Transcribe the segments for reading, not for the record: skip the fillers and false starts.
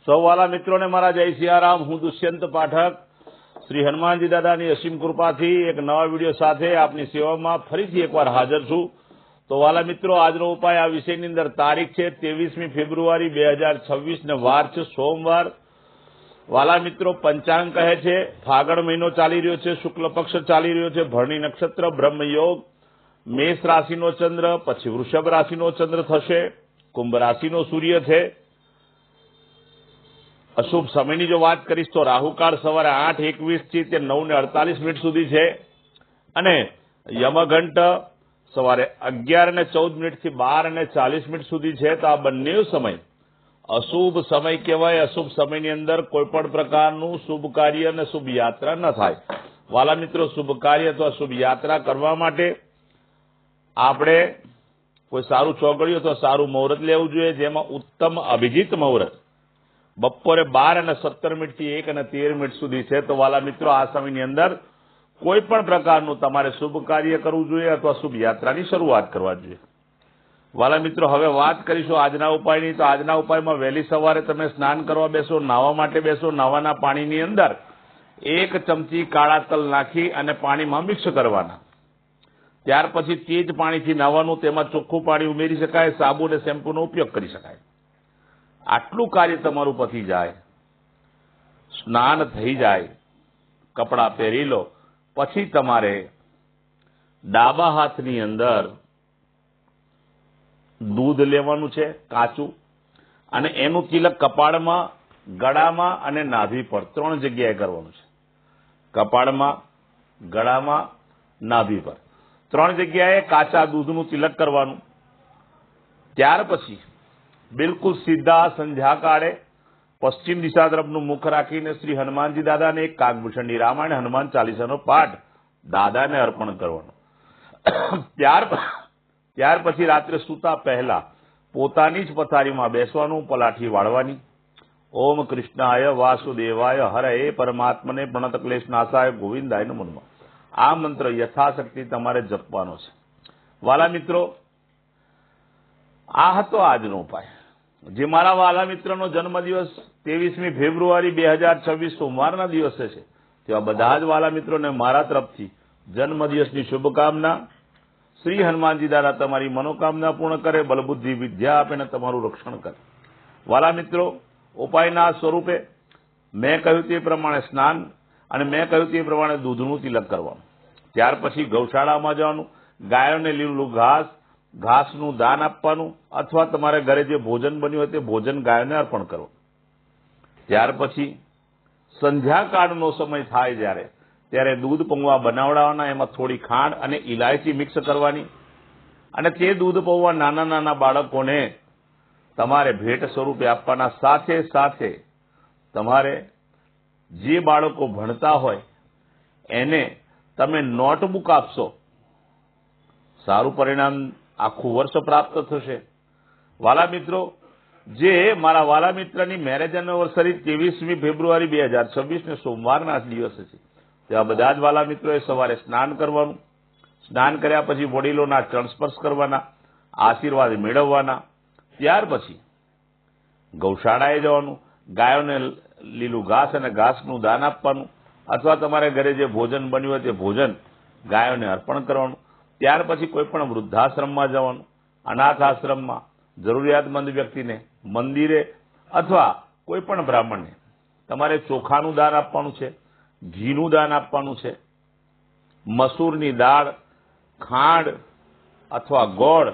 સૌ વાલા મિત્રોને મારા જય સિયારામ। હું દુષ્યંત પાઠક શ્રી હનુમાનજી દાદાની અસીમ કૃપાથી એક નવા વિડીયો સાથે આપની સેવામાં ફરીથી એકવાર હાજર છું। તો વાલા મિત્રો, આજનો ઉપાય આ વિષયની અંદર તારીખ છે 23મી ફેબ્રુઆરી 2026 ને વાર છે સોમવાર। વાલા મિત્રો, પંચાંગ કહે છે ફાગણ મહિનો ચાલી રહ્યો છે, શુક્લ પક્ષ ચાલી રહ્યો છે, ભરણી નક્ષત્ર, બ્રહ્મયોગ, મેષ રાશિનો ચંદ્ર, પછી વૃષભ રાશિનો ચંદ્ર થશે, કુંભ રાશિનો સૂર્ય છે। અશુભ સમયની જો વાત કરીશ તો રાહુકાળ સવારે 8:21 થી 9:48 સુધી છે અને યમઘંટ સવારે 11:14 થી 12:40 સુધી છે। તો આ બંને સમય અશુભ સમય કહેવાય। અશુભ સમયની અંદર કોઈ પણ પ્રકારનું શુભ કાર્ય અને શુભ યાત્રા ન થાય। વાલા મિત્રો, શુભ કાર્ય અથવા શુભ યાત્રા કરવા માટે આપણે કોઈ સારું ચોઘડિયું અથવા સારું મુહૂર્ત લેવું જોઈએ, જેમાં ઉત્તમ અભિજીત મુહૂર્ત બપોરે 12:17 થી 1:13 સુધી છે। તો વાલા મિત્રો, આ સમયની અંદર કોઈ પણ પ્રકારનું તમારે શુભ કાર્ય કરવું જોઈએ અથવા શુભ યાત્રાની શરૂઆત કરવા જોઈએ। વાલા મિત્રો, હવે વાત કરીશું આજના ઉપાયની। તો આજના ઉપાયમાં વહેલી સવારે તમે સ્નાન કરવા બેસો, નાહવા માટે બેસો, નાહવાના પાણીની અંદર 1 ચમચી કાળા તલ નાખી અને પાણીમાં મિક્સ કરવાના। ત્યાર પછી તે જ પાણીથી નાહવાનું, તેમાં ચોખ્ખું પાણી ઉમેરી શકાય, સાબુ અને શેમ્પૂનો ઉપયોગ કરી શકાય। આટલું કાર્ય તમારું પતી જાય, સ્નાન થઈ જાય, કપડાં પહેરી લો, પછી તમારે ડાબા હાથની અંદર દૂધ લેવાનું છે કાચું, અને એનું તિલક કપાળમાં, ગળામાં અને નાભી પર 3 જગ્યાએ કરવાનું છે। કપાળમાં, ગળામાં, નાભી પર 3 જગ્યાએ કાચા દૂધનું તિલક કરવાનું। ત્યાર પછી બિલકુલ સીધા સંધ્યાકાળે પશ્ચિમ દિશા તરફનું મુખ રાખીને શ્રી હનુમાનજી દાદાને એક કાગભૂષણની રામાયણ હનુમાન ચાલીસાનો પાઠ દાદાને અર્પણ કરવાનો। ત્યાર પછી રાત્રે સૂતા પહેલા પોતાની જ પથારીમાં બેસવાનું, પલાઠી વાળવાની। ઓમ કૃષ્ણાય વાસુદેવાય હરએ પરમાત્મને પ્રણત ક્લેશ નાશાય ગોવિંદાય નમો નમઃ। આ મંત્ર યથાશક્તિ તમારે જપવાનો છે। વાલા મિત્રો, આ હતો આજનો ઉપાય। જે મારા વાલા મિત્રનો જન્મદિવસ 23મી ફેબ્રુઆરી 2026 સોમવારના દિવસે છે, તેવા બધા જ વાલા મિત્રોને મારા તરફથી જન્મદિવસની શુભકામના। શ્રી હનુમાનજી દાદા તમારી મનોકામના પૂર્ણ કરે, બલબુદ્ધિ વિદ્યા આપે અને તમારું રક્ષણ કરે। વાલા મિત્રો, ઉપાયના સ્વરૂપે મેં કહ્યું તે પ્રમાણે સ્નાન અને મેં કહ્યું તે પ્રમાણે દૂધનું તિલક કરવાનું। ત્યાર પછી ગૌશાળામાં જવાનું, ગાયોને લીલું ઘાસનું દાન આપવાનું, અથવા તમારે ઘરે જે ભોજન બન્યું હોય તે ભોજન ગાયોને અર્પણ કરવું। ત્યાર પછી સંધ્યાકાળનો સમય થાય ત્યારે દૂધ પૌવા બનાવડાવવાના, એમાં થોડી ખાંડ અને ઇલાયચી મિક્સ કરવાની, અને તે દૂધ પૌવા નાના નાના બાળકોને તમારે ભેટ સ્વરૂપે આપવાના। સાથે સાથે તમારે જે બાળકો ભણતા હોય એને તમે નોટબુક આપશો, સારું પરિણામ આખું વર્ષ પ્રાપ્ત થશે। વાલા મિત્રો, જે મારા વાલા મિત્રની મેરેજ એનિવર્સરી 23મી ફેબ્રુઆરી 2026 ને સોમવારના દિવસે છે, તેવા બધા જ વાલા મિત્રોએ સવારે સ્નાન કરવાનું। સ્નાન કર્યા પછી વડીલોના ચરણ સ્પર્શ કરવાના, આશીર્વાદ મેળવવાના। ત્યાર પછી ગૌશાળાએ જવાનું, ગાયોને લીલું ઘાસ અને ઘાસનું દાન આપવાનું, અથવા તમારે ઘરે જે ભોજન બન્યું હોય તે ભોજન ગાયોને અર્પણ કરવાનું। ત્યાર પછી કોઈ પણ વૃદ્ધાશ્રમમાં જવાનું, અનાથ આશ્રમમાં, જરૂરિયાતમંદ વ્યક્તિને, મંદિરે અથવા કોઈ પણ બ્રાહ્મણને તમારે ચોખાનું દાન આપવાનું છે, ઘીનું દાન આપવાનું છે, મસૂરની દાળ, ખાંડ અથવા ગોળ,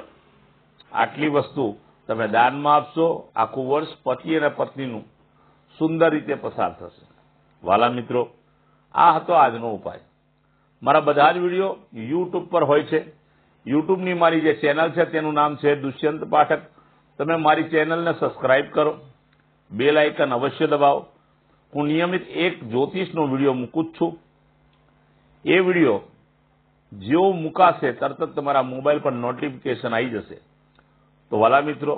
આટલી વસ્તુ તમે દાનમાં આપશો। આખું વર્ષ પતિ અને પત્નીનું સુંદર રીતે પસાર થશે। વાલા મિત્રો, આ હતો આજનો ઉપાય। મારા બધા જ વિડીયો યુટ્યુબ પર હોય છે। યુટ્યુબની મારી જે ચેનલ છે તેનું નામ છે દુષ્યંત પાઠક। તમે મારી ચેનલને સબસ્ક્રાઇબ કરો, બેલ આઇકન અવશ્ય દબાવો। હું નિયમિત એક જ્યોતિષનો વિડીયો મૂકું જ છું। એ વિડીયો જેવો મૂકાશે તરત જ તમારા મોબાઈલ પર નોટિફિકેશન આવી જશે। તો વાલા મિત્રો,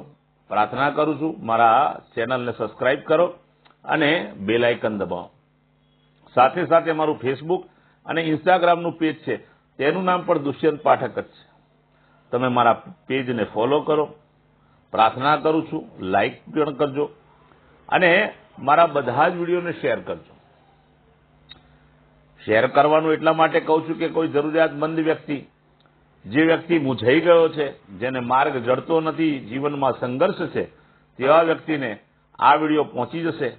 પ્રાર્થના કરું છું મારા ચેનલને સબસ્ક્રાઇબ કરો અને બેલ આઇકન દબાવો। સાથે સાથે મારું ફેસબુક અને ઇન્સ્ટાગ્રામનું પેજ છે, તેનું નામ પણ દુષ્યંત પાઠક જ છે। તમે મારા પેજને ફોલો કરો। પ્રાર્થના કરું છું લાઈક પણ કરજો, અને મારા બધા જ વિડીયોને શેર કરજો. શેર કરવાનું એટલા માટે કહું છું કે કોઈ જરૂરિયાતમંદ વ્યક્તિ, જે વ્યક્તિ મૂંઝાઈ ગયો છે, જેને માર્ગ જડતો નથી, જીવનમાં સંઘર્ષ છે, તેવા વ્યક્તિને આ વિડીયો પહોંચી જશે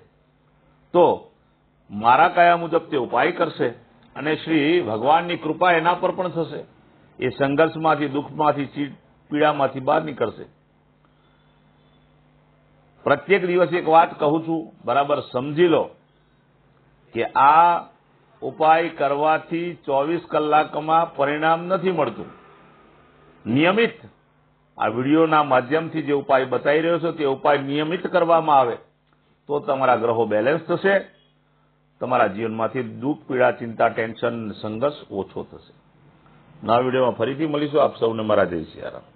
તો મારા કયા મુજબ તે ઉપાય કરશે અને શ્રી ભગવાનની કૃપા એના પર પણ થશે. એ સંઘર્ષમાંથી, દુઃખમાંથી, પીડામાંથી બહાર નીકળશે. પ્રત્યેક દિવસ એક વાત કહું છું, બરાબર સમજી લો કે આ ઉપાય કરવાથી 24 કલાકમાં પરિણામ નથી મળતું. નિયમિત આ વિડીયોના માધ્યમથી જે ઉપાય બતાવી રહ્યો છો તે ઉપાય નિયમિત કરવામાં આવે તો તમારા ગ્રહો બેલેન્સ થશે, તમારા જીવનમાંથી દુઃખ, પીડા, ચિંતા, ટેન્શન, સંઘર્ષ ઓછો થશે. નવા વિડીયોમાં ફરીથી મળીશું. આપ સૌને મારા જય સિયારામ.